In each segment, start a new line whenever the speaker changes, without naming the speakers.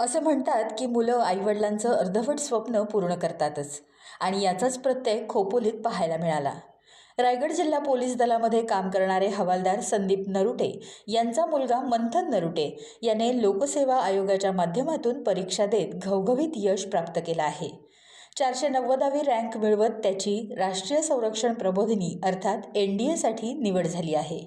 असं म्हणतात की मुलं आईवडिलांचं अर्धवट स्वप्न पूर्ण करतातच आणि याचाच प्रत्यय खोपोलीत पाहायला मिळाला. रायगड जिल्हा पोलीस दलामध्ये काम करणारे हवालदार संदीप नरुटे यांचा मुलगा मंथन नरुटे याने लोकसेवा आयोगाच्या माध्यमातून परीक्षा देत घवघवीत यश प्राप्त केलं आहे. 490वी रँक मिळवत त्याची राष्ट्रीय संरक्षण प्रबोधिनी अर्थात NDAसाठी निवड झाली आहे.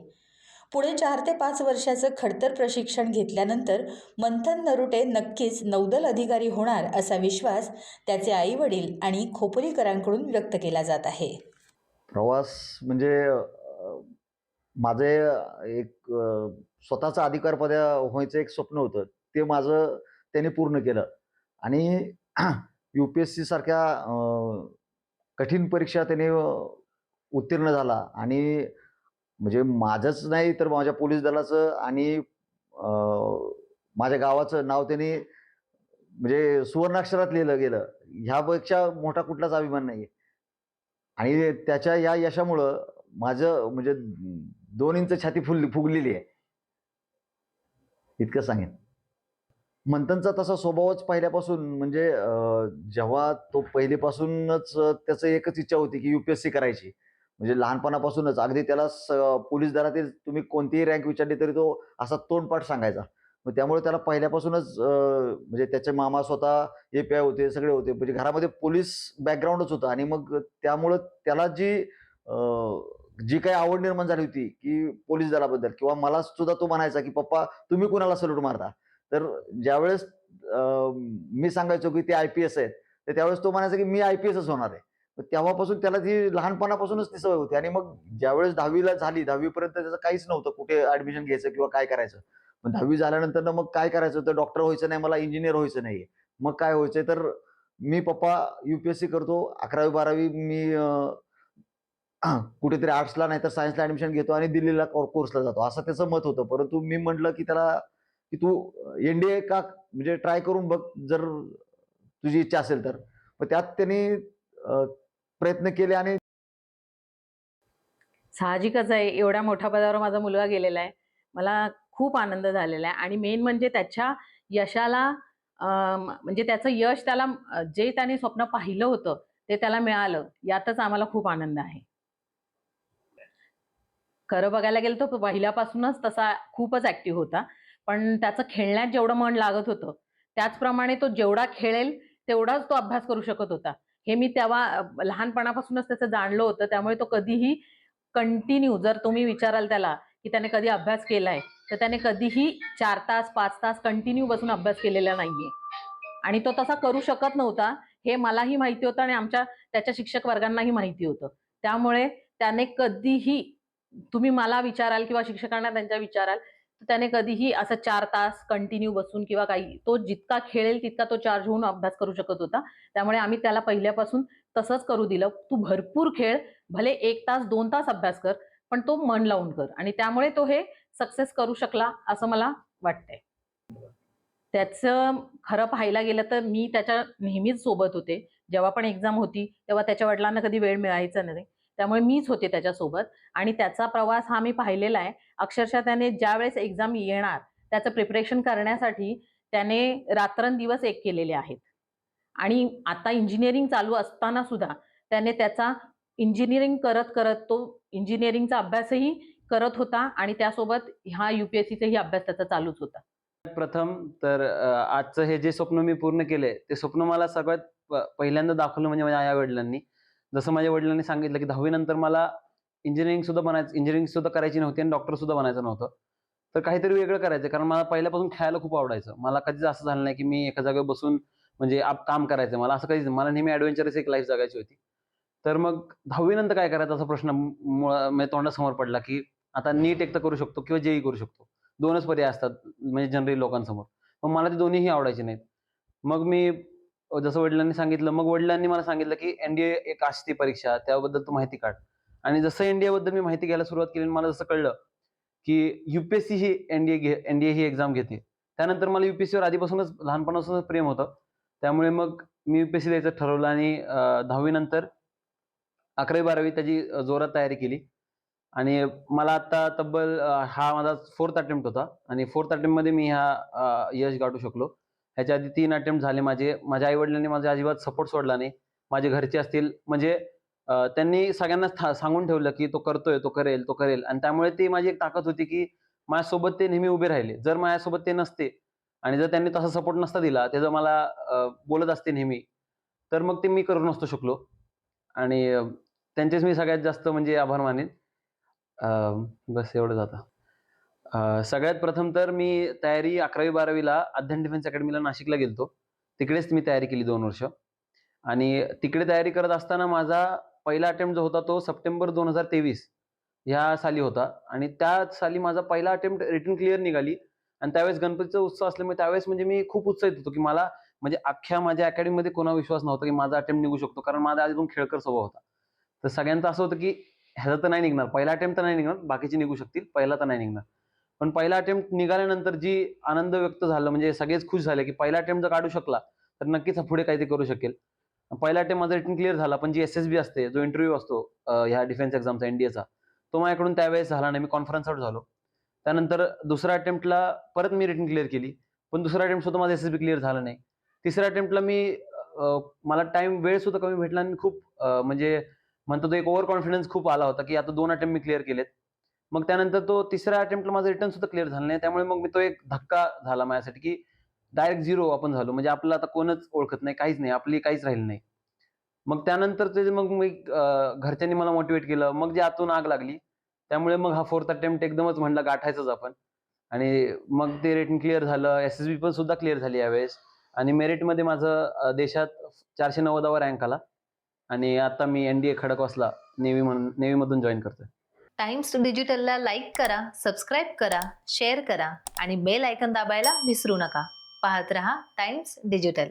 पुढे 4 ते 5 वर्षाचं खडतर प्रशिक्षण घेतल्यानंतर मंथन नरुटे नक्कीच नौदल अधिकारी होणार असा विश्वास त्याचे आईवडील आणि खोपोलीकरांकडून व्यक्त केला जात आहे.
प्रवास म्हणजे माझे एक स्वतःचा अधिकारपद व्हायचं एक स्वप्न होतं. ते माझं त्याने पूर्ण केलं आणि UPSC सारख्या कठीण परीक्षा त्याने उत्तीर्ण झाला आणि म्हणजे माझंच नाही तर माझ्या पोलीस दलाचं आणि माझ्या गावाचं नाव त्यांनी म्हणजे सुवर्णाक्षरात लिहिलं गेलं. ह्यापेक्षा मोठा कुठलाच अभिमान नाही. आणि त्याच्या या यशामुळं माझं म्हणजे 2 इंच छाती फुगलेली आहे. इतकं सांगेन. मंथनचा तसा स्वभावच पहिल्यापासून म्हणजे जेव्हा तो पहिलेपासूनच त्याचं एकच इच्छा होती की UPSC करायची. म्हणजे लहानपणापासूनच अगदी त्याला पोलीस दलातील तुम्ही कोणतीही रँक विचारली तरी तो असा तोंडपाठ सांगायचा. मग त्यामुळे त्याला पहिल्यापासूनच म्हणजे त्याचे मामा स्वतः API होते, सगळे होते. म्हणजे घरामध्ये पोलीस बॅकग्राऊंडच होतं आणि मग त्यामुळं त्याला जी काही आवड निर्माण झाली होती की पोलीस दलाबद्दल किंवा मला सुद्धा तो म्हणायचा की "पप्पा तुम्ही कुणाला सल्यूट मारता?" तर ज्यावेळेस मी सांगायचो की ते IPS आहेत, तर त्यावेळेस तो म्हणायचा की "मी IPSच होणार आहे." तर तेव्हापासून त्याला ती लहानपणापासूनच ती सवय होती आणि मग ज्यावेळेस 10वी झाली, 10वी पर्यंत त्याचं काहीच नव्हतं, कुठे ॲडमिशन घ्यायचं किंवा काय करायचं. पण 10वी झाल्यानंतर मग काय करायचं, तर डॉक्टर व्हायचं नाही, मला इंजिनियर व्हायचं नाहीये. मग काय व्हायचंय, तर मी पप्पा UPSC करतो, 11वी-12वी मी कुठेतरी आर्ट्सला नाही तर सायन्सला ॲडमिशन घेतो आणि दिल्लीला कोर्सला जातो, असं त्याचं मत होतं. परंतु मी म्हटलं की त्याला की "तू NDA का म्हणजे ट्राय करून बघ, जर तुझी इच्छा असेल तर." मग त्यात त्यांनी प्रयत्न केले आणि
साहजिकच आहे, एवढ्या मोठ्या पदावर माझा मुलगा गेलेला आहे. मला खूप आनंद झालेला आहे आणि मेन म्हणजे त्याच्या यशाला म्हणजे त्याचं यश त्याला जे त्याने स्वप्न पाहिलं होतं, ते त्याला मिळालं, यातच आम्हाला खूप आनंद आहे. खरं बघायला गेलं तर तो पहिल्यापासूनच तसा खूपच ॲक्टिव्ह होता. पण त्याचं खेळण्यात जेवढं मन लागत होतं, त्याचप्रमाणे तो जेवढा खेळेल, तेवढाच तो अभ्यास करू शकत होता. हे मी तेव्हा लहानपणापासूनच त्याचं जाणलं होतं. त्यामुळे तो कधीही कंटिन्यू जर तुम्ही विचाराल त्याला, की त्याने कधी अभ्यास केलाय, तर त्याने कधीही 4 तास, 5 तास कंटिन्यू बसून अभ्यास केलेला नाहीये. आणि तो तसा करू शकत नव्हता, हे मलाही माहिती होतं आणि त्याच्या शिक्षक वर्गांनाही माहिती होतं. त्यामुळे त्याने कधीही तुम्ही मला विचाराल किंवा शिक्षकांना त्यांच्या विचाराल, तर त्याने कधीही असं 4 तास कंटिन्यू बसून किंवा काही तो जितका खेळेल तितका तो चार्ज होऊन अभ्यास करू शकत होता. त्यामुळे आम्ही त्याला पहिल्यापासून तसंच करू दिलं. तू भरपूर खेळ, भले 1 तास, 2 तास अभ्यास कर, पण तो मन लावून कर आणि त्यामुळे तो हे सक्सेस करू शकला असं मला वाटतंय. त्याचं खरं पाहायला गेलं तर मी त्याच्या नेहमीच सोबत होते. जेव्हा पण एक्झाम होती, तेव्हा त्याच्या वडिलांना कधी वेळ मिळायचा नाही. त्यामुळे मीच होते त्याच्यासोबत आणि त्याचा प्रवास हा मी पाहिलेला आहे. अक्षरशः त्याने ज्यावेळेस एक्झाम येणार, त्याचं प्रिपरेशन करण्यासाठी त्याने रात्रंदिवस एक केलेले आहेत. आणि आता इंजिनिअरिंग चालू असताना सुद्धा त्याने त्याचा इंजिनिअरिंग करत तो इंजिनिअरिंगचा अभ्यासही करत होता आणि त्यासोबत हा UPSCचाही अभ्यास त्याचा चालूच होता.
प्रथम तर आजचं हे जे स्वप्न मी पूर्ण केलंय, ते स्वप्न मला सगळ्यात पहिल्यांदा दाखवलं म्हणजे माझ्या आई-वडिलांनी. जसं माझ्या वडिलांनी सांगितलं, की 10वी नंतर मला इंजिनिअरिंग सुद्धा करायची नव्हती आणि डॉक्टर सुद्धा बनायचं नव्हतं. तर काहीतरी वेगळं करायचं कारण मला पहिल्यापासून खेळायला खूप आवडायचं. मला कधीच असं झालं नाही, की मी एका जागेवर बसून म्हणजे काम करायचं. मला असं कधीच मला नेहमी ॲडव्हेंचरस एक लाईफ जगायची होती. तर मग 10वी नंतर काय करायचं असा प्रश्न म्हणजे तोंडासमोर पडला, की आता नीट एक तर करू शकतो किंवा JEE करू शकतो. 2च पर्याय असतात म्हणजे जनरली लोकांसमोर. मग मला ते दोन्हीही आवडायचे नाहीत. मग मी जसं वडिलांनी सांगितलं, मग वडिलांनी मला सांगितलं, की NDA एक असते परीक्षा, त्याबद्दल तू माहिती काढ. आणि जसं NDAबद्दल मी माहिती घ्यायला सुरुवात केली आणि मला जसं कळलं, की UPSC ही NDA ही एक्झाम घेते. त्यानंतर मला UPSCवर आधीपासूनच लहानपणापासूनच प्रेम होतं. त्यामुळे मग मी UPSC द्यायचं ठरवलं आणि 10वी नंतर 11वी-12वी त्याची जोरात तयारी केली. आणि मला आता तब्बल हा माझा 4th अटेम्प्ट होता आणि 4th अटेम्प्टमध्ये मी यश गाठू शकलो ह्याच्या आधी 3 अटेम्प्ट झाले माझे. माझ्या आई-वडिलांनी माझा अजिबात सपोर्ट सोडला नाही. माझे घरचे असतील म्हणजे त्यांनी सगळ्यांना सांगून ठेवलं, की तो करतोय, तो करेल, तो करेल आणि त्यामुळे ती माझी एक ताकद होती, की माझ्यासोबत ते नेहमी उभे राहिले. जर माझ्यासोबत ते नसते आणि जर त्यांनी तसा सपोर्ट नसता दिला, ते जर मला बोलत असते नेहमी, तर मग ते मी करू नसतो शकलो आणि त्यांचेच मी सगळ्यात जास्त म्हणजे आभार मानेन. अ, बस एवढंच आता. सगळ्यात प्रथम तर मी तयारी 11वी-12वीला अध्ययन डिफेन्स अकॅडमीला नाशिकला गेलो. तिकडेच मी तयारी केली 2 वर्ष आणि तिकडे तयारी करत असताना माझा पहिला अटेम्प्ट जो होता तो सप्टेंबर 2023 ह्या साली होता आणि त्याच साली माझा पहिला अटेम्प्ट रिटन क्लिअर निघाली आणि त्यावेळेस गणपतीचा उत्सव असल्यामुळे त्यावेळेस म्हणजे मी खूप उत्साहित होतो, की मला म्हणजे अख्ख्या माझ्या अकॅडमीमध्ये कोणावर विश्वास नव्हता, की माझा अटेम्प्ट निघू शकतो. कारण माझा आधीपासून खेळकर स्वभाव होता. तर सगळ्यांचं असं होतं, की ह्याचा तर नाही निघणार. पहिला अटेम्प्ट तर नाही निघणार, बाकीचे निघू शकतील. पहिला तर नाही निघणार. पण पहिला अटेम्प्ट निघाल्यानंतर जी आनंद व्यक्त झाला म्हणजे सगळेच खुश झाले, की पहिला अटेम्प्ट जर काढू शकला, तर नक्कीच हा पुढे काहीतरी करू शकेल. पहिला अटेम्प्ट माझा रिटन क्लिअर झाला, पण जी एस-एस-बी असते, जो इंटरव्ह्यू असतो ह्या डिफेन्स एक्झामचा एनडीएचा, तो माझ्याकडून त्यावेळेस झाला नाही. मी कॉन्फरन्स आउट झालो. त्यानंतर दुसऱ्या अटेम्प्टला परत मी रिटन क्लिअर केली. पण दुसरा अटेम्प्ट सुद्धा माझा एस-एस-बी क्लिअर झाला नाही. तिसऱ्या अटेम्प्टला मी मला वेळ सुद्धा कमी भेटला आणि खूप म्हणजे म्हणतो तो एक ओव्हर कॉन्फिडन्स खूप आला होता, की आता 2 अटेम्प्ट मी क्लिअर केलेत. मग त्यानंतर तो तिसऱ्या अटेम्प्टला माझा रिटर्न सुद्धा क्लिअर झाला नाही. त्यामुळे मग मी तो एक धक्का झाला माझ्यासाठी, की डायरेक्ट 0 आपण झालो. म्हणजे आपल्याला आता कोणच ओळखत नाही, काहीच नाही. आपली काहीच राहिलं नाही. मग त्यानंतर ते मग मी घरच्यांनी मला मोटिव्हेट केलं. मग जी आतून आग लागली. त्यामुळे मग हा 4थ अटेम्प्ट एकदमच म्हटलं गाठायचंच आपण आणि मग ते रिटन क्लिअर झालं. एस-एस-बी पण सुद्धा क्लिअर झाली यावेळेस आणि मेरिटमध्ये माझं देशात 490वा रँक आला आणि आता मी एनडीए खडकवासला नेव्हीमधून जॉइन करतोय.
टाइम्स डिजिटलला लाईक करा, सबस्क्राईब करा, शेअर करा आणि बेल आयकॉन दाबायला विसरू नका. पाहत रहा टाइम्स डिजिटल.